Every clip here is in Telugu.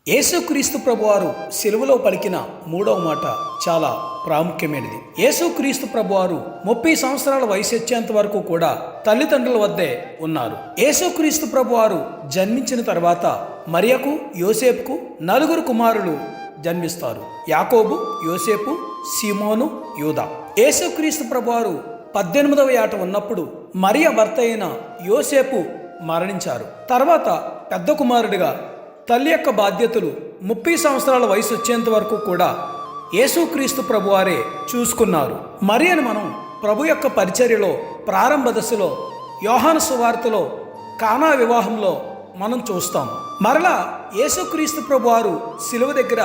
యేసుక్రీస్తు ప్రభువారు సిలువలో పలికిన మూడవ మాట చాలా ప్రాముఖ్యమైనది. యేసుక్రీస్తు ప్రభువారు 30 సంవత్సరాల వయసు వచ్చేంత వరకు కూడా తల్లిదండ్రుల వద్దే ఉన్నారు. యేసుక్రీస్తు ప్రభువారు జన్మించిన తర్వాత మరియకు, యోసేపుకు 4 కుమారులు జన్మిస్తారు. యాకోబు, యోసేపు, సీమోను, యూదా. యేసుక్రీస్తు ప్రభువారు 18వ ఏట ఉన్నప్పుడు మరియ భర్త అయిన యోసేపు మరణించారు. తర్వాత పెద్ద కుమారుడిగా తల్లి యొక్క బాధ్యతలు 30 సంవత్సరాల వయసు వచ్చేంత వరకు కూడా యేసుక్రీస్తు ప్రభువారే చూసుకున్నారు. మరియను మనం ప్రభు యొక్క పరిచర్యలో ప్రారంభ దశలో యోహాను సువార్తలో కానా వివాహంలో మనం చూస్తాం. మరలా యేసుక్రీస్తు ప్రభువారు శిలువ దగ్గర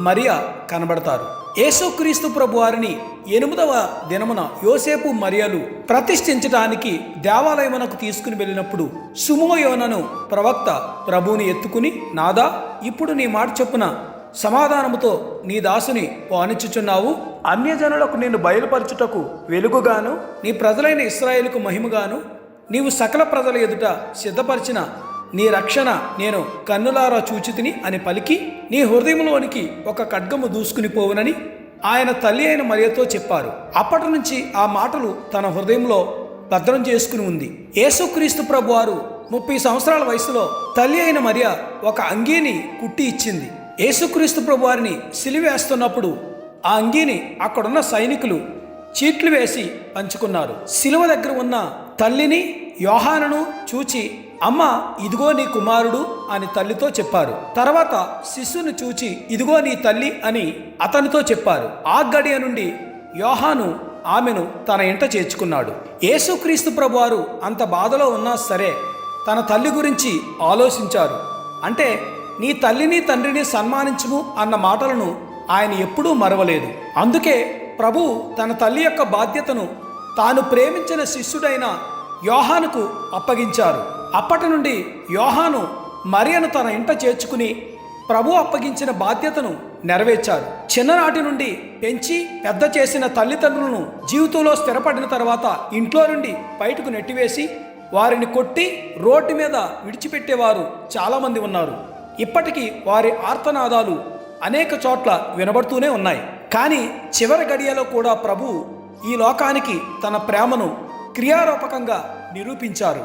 మరియ కనబడతారు. యేసుక్రీస్తు ప్రభువారిని 8వ దినమున యోసేపు మరియలు ప్రతిష్ఠించడానికి దేవాలయమునకు తీసుకుని వెళ్ళినప్పుడు సుమోయోనను ప్రవక్త ప్రభువుని ఎత్తుకుని, నాదా, ఇప్పుడు నీ మాట చొప్పున సమాధానముతో నీ దాసుని వానిచ్చుచున్నావు. అన్యజనులకు నిన్ను బయలుపరచుటకు వెలుగుగాను, నీ ప్రజలైన ఇశ్రాయేలుకు మహిమగాను, నీవు సకల ప్రజల ఎదుట సిద్ధపరిచిన నీ రక్షణ నేను కన్నులారా చూచితిని అని పలికి, నీ హృదయంలోనికి ఒక ఖడ్గము దూసుకుని పోవునని ఆయన తల్లి అయిన మరియతో చెప్పారు. అప్పటి నుంచి ఆ మాటలు తన హృదయంలో భద్రం చేసుకుని ఉంది. యేసుక్రీస్తు ప్రభువారు 30 సంవత్సరాల వయసులో తల్లి అయిన మరియ ఒక అంగీని కుట్టి ఇచ్చింది. యేసుక్రీస్తు ప్రభువారిని సిలువేస్తున్నప్పుడు ఆ అంగీని అక్కడున్న సైనికులు చీట్లు వేసి పంచుకున్నారు. సిలువ దగ్గర ఉన్న తల్లిని, యోహానును చూచి, అమ్మ, ఇదిగో నీ కుమారుడు అని తల్లితో చెప్పారు. తర్వాత శిశువును చూచి, ఇదిగో నీ తల్లి అని అతనితో చెప్పారు. ఆ గడియ నుండి యోహాను ఆమెను తన ఇంట చేర్చుకున్నాడు. యేసుక్రీస్తు ప్రభువారు అంత బాధలో ఉన్నా సరే తన తల్లి గురించి ఆలోచించారు. అంటే నీ తల్లిని తండ్రిని సన్మానించుము అన్న మాటలను ఆయన ఎప్పుడూ మరవలేదు. అందుకే ప్రభు తన తల్లి యొక్క బాధ్యతను తాను ప్రేమించిన శిష్యుడైన యోహానుకు అప్పగించారు. అప్పటి నుండి యోహాను మరియను తన ఇంట చేర్చుకుని ప్రభు అప్పగించిన బాధ్యతను నెరవేర్చారు. చిన్ననాటి నుండి పెంచి పెద్ద చేసిన తల్లిదండ్రులను జీవితంలో స్థిరపడిన తర్వాత ఇంట్లో నుండి బయటకు నెట్టివేసి వారిని కొట్టి రోడ్డు మీద విడిచిపెట్టేవారు చాలామంది ఉన్నారు. ఇప్పటికీ వారి ఆర్తనాదాలు అనేక చోట్ల వినబడుతూనే ఉన్నాయి. కానీ చివరి గడియలో కూడా ప్రభు ఈ లోకానికి తన ప్రేమను క్రియారూపకంగా నిరూపించారు.